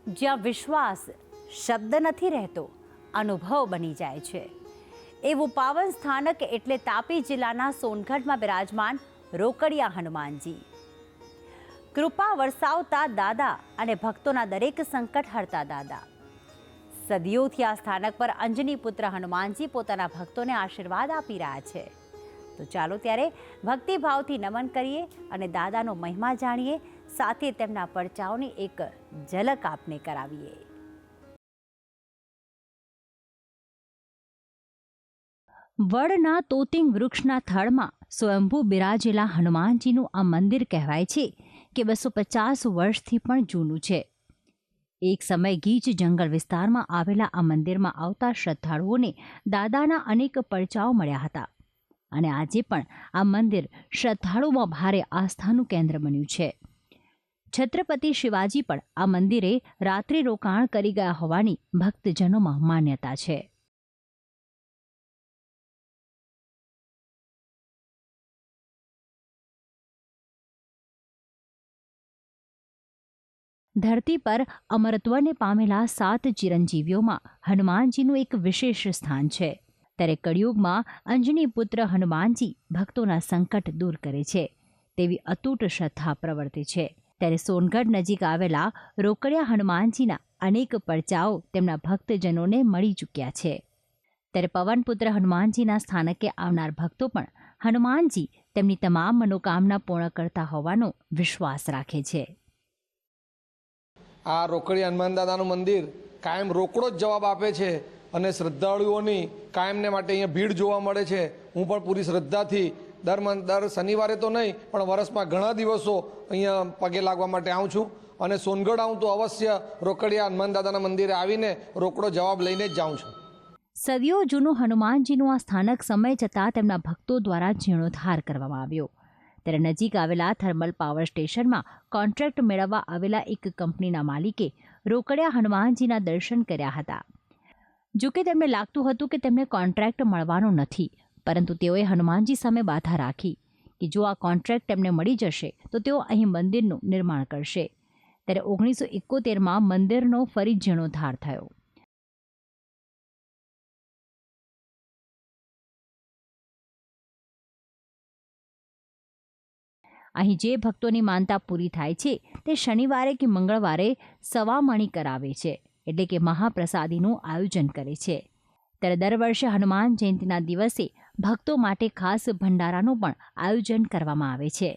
જ્યાં વિશ્વાસ શબ્દ નથી રહેતો, અનુભવ બની જાય છે. એવું પાવન સ્થાનક એટલે તાપી જિલ્લાના સોનગઢમાં બિરાજમાન રોકડિયા હનુમાનજી. કૃપા વરસાવતા દાદા અને ભક્તોના દરેક સંકટ હરતા દાદા. સદીઓથી આ સ્થાનક પર અંજની પુત્ર હનુમાનજી પોતાના ભક્તોને આશીર્વાદ આપી રહ્યા છે. તો ચાલો ત્યારે ભક્તિભાવથી નમન કરીએ અને દાદાનો મહિમા જાણીએ, સાથે તેમના પરચાઓની એક ઝલક આપને કરાવીએ. વડના તોતિંગ વૃક્ષના થડમાં સ્વયંભૂ બિરાજેલા હનુમાનજીનું આ મંદિર કહેવાય છે કે 250 વર્ષથી પણ જૂનું છે. એક સમય ગીચ જંગલ વિસ્તારમાં આવેલા આ મંદિરમાં આવતા શ્રદ્ધાળુઓને દાદાના અનેક પરચાઓ મળ્યા હતા અને આજે પણ આ મંદિર શ્રદ્ધાળુઓમાં ભારે આસ્થાનું કેન્દ્ર બન્યું છે. છત્રપતિ શિવાજી પણ આ મંદિરે રાત્રિ રોકાણ કરી ગયા હોવાની ભક્તજનોમાં માન્યતા છે. ધરતી પર અમરત્વને પામેલા 7 ચિરંજીવીઓમાં હનુમાનજીનું એક વિશેષ સ્થાન છે. ત્યારે કળિયુગમાં અંજની પુત્ર હનુમાનજી ભક્તોના સંકટ દૂર કરે છે તેવી અતૂટ શ્રદ્ધા પ્રવર્તે છે. ત્યારે સોનગઢ નજીક આવેલા રોકડિયા હનુમાનજીના અનેક પરચાઓ તેમના ભક્તજનોને મળી ચૂક્યા છે. ત્યારે પવનપુત્ર હનુમાનજીના સ્થાનકે આવનાર ભક્તો પણ હનુમાનજી તેમની તમામ મનોકામના પૂર્ણ કરતા હોવાનો વિશ્વાસ રાખે છે. આ રોકડિયા હનુમાન દાદાનું મંદિર કાયમ રોકડો જ જવાબ આપે છે અને શ્રદ્ધાળુઓની કાયમને માટે અહીંયા ભીડ જોવા મળે છે. હું પણ પૂરી શ્રદ્ધાથી દર શનિવારે તો નહીં પણ વર્ષમાં ઘણા દિવસો અહીંયા પગે લાગવા માટે આવું છું અને સોનગઢ આવું તો અવશ્ય રોકડિયા હનુમાન દાદાના મંદિરે આવીને રોકડો જવાબ લઈને જ જાઉં છું. સદીઓ જૂનું હનુમાનજીનું આ સ્થાનક સમય જતાં તેમના ભક્તો દ્વારા જીર્ણોદ્ધાર કરવામાં આવ્યો. ત્યારે નજીક આવેલા થર્મલ પાવર સ્ટેશનમાં કોન્ટ્રાક્ટ મેળવવા આવેલા એક કંપનીના માલિકે રોકડિયા હનુમાનજીના દર્શન કર્યા હતા. જોકે તેમને લાગતું હતું કે તેમને કોન્ટ્રાક્ટ મળવાનો નથી, પરંતુ તેઓએ હનુમાનજી સામે બાધા રાખી કે જો આ કોન્ટ્રાક્ટ તેમને મળી જશે તો તેઓ અહીં મંદિરનું નિર્માણ કરશે. ત્યારે 1971માં મંદિરનો ફરી જીર્ણોદ્ધાર થયો. અહીં જે ભક્તોની માનતા પૂરી થાય છે તે શનિવારે કે મંગળવારે સવામણી કરાવે છે, એટલે કે મહાપ્રસાદીનું આયોજન કરે છે. ત્યારે દર વર્ષે હનુમાન જયંતિના દિવસે ભક્તો માટે ખાસ ભંડારાનું પણ આયોજન કરવામાં આવે છે.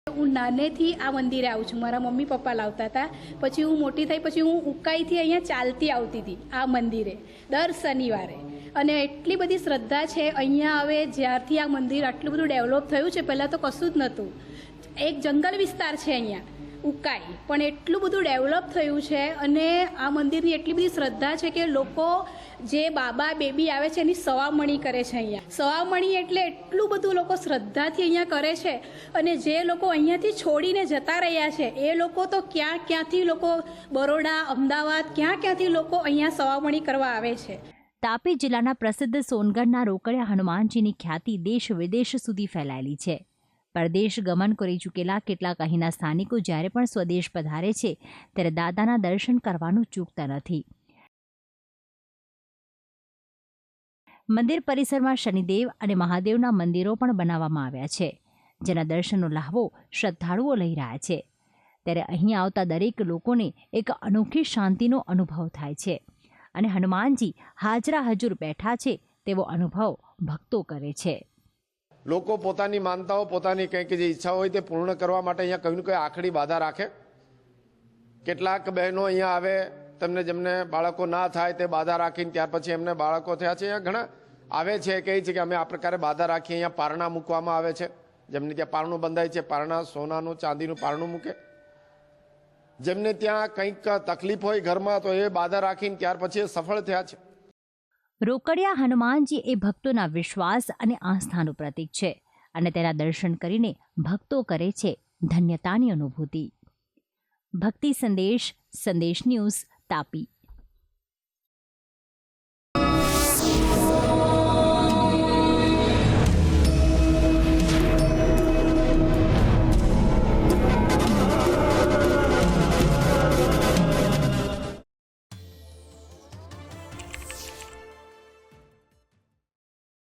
હું નાનેથી આ મંદિરે આવું છું. મારા મમ્મી પપ્પા લાવતા હતા. પછી હું મોટી થઈ પછી હું ઉકાઈથી અહીંયા ચાલતી આવતી હતી આ મંદિરે દર શનિવારે. અને એટલી બધી શ્રદ્ધા છે અહીંયા. હવે જ્યારથી આ મંદિર આટલું બધું ડેવલપ થયું છે, પહેલાં તો કશું જ નહોતું. એક જંગલ વિસ્તાર છે અહીંયા ઉકાઈ, પણ એટલું બધું ડેવલપ થયું છે અને આ મંદિરની એટલી બધી શ્રદ્ધા છે કે લોકો જે બાબા બેબી આવે છે એની સવામણી કરે છે અહીંયા. સવામણી એટલે એટલું બધું લોકો શ્રદ્ધાથી અહીંયા કરે છે અને જે લોકો અહીંયાથી છોડીને જતા રહ્યા છે એ લોકો તો ક્યાંથી લોકો બરોડા, અમદાવાદ ક્યાંથી લોકો અહીંયા સવામણી કરવા આવે છે. તાપી જિલ્લાના પ્રસિદ્ધ સોનગઢના રોકડિયા હનુમાનજીની ખ્યાતિ દેશ વિદેશ સુધી ફેલાયેલી છે. પરદેશ ગમન કરી ચૂકેલા કેટલાક અહીંના સ્થાનિકો જ્યારે પણ સ્વદેશ પધારે છે ત્યારે દાદાના દર્શન કરવાનું ચૂકતા નથી. મંદિર પરિસરમાં શનિદેવ અને મહાદેવના મંદિરો પણ બનાવવામાં આવ્યા છે, જેના દર્શનનો લાહવો શ્રદ્ધાળુઓ લઈ રહ્યા છે. ત્યારે અહીં આવતા દરેક લોકોને એક અનોખી શાંતિનો અનુભવ થાય છે અને હનુમાનજી હાજરા હજુર બેઠા છે તેવો અનુભવ ભક્તો કરે છે. લોકો પોતાની માનતાઓ, પોતાની કંઈક જે ઈચ્છા હોય તે પૂર્ણ કરવા માટે અહીંયા કંઈ ને કંઈ આખડી બાધા રાખે. કેટલાક બહેનો અહીંયા આવે, જેમને બાળકો ના થાય તે બાધા રાખીને ત્યાર પછી એમને બાળકો થયા છે. અહીંયા ઘણા આવે છે, કહે છે કે અમે આ પ્રકારે બાધા રાખીએ. અહીંયા પારણા મૂકવામાં આવે છે. જેમને ત્યાં પારણું બંધાય છે, પારણા સોનાનું ચાંદીનું પારણું મૂકે. જેમને ત્યાં કંઈક તકલીફ હોય ઘરમાં તો એ બાધા રાખીને ત્યાર પછી એ સફળ થયા છે. રોકડિયા હનુમાનજી એ ભક્તોના વિશ્વાસ અને આસ્થાનું પ્રતીક છે અને તેના દર્શન કરીને ભક્તો કરે છે ધન્યતાની અનુભૂતિ. ભક્તિ સંદેશ ન્યૂઝ, તાપી.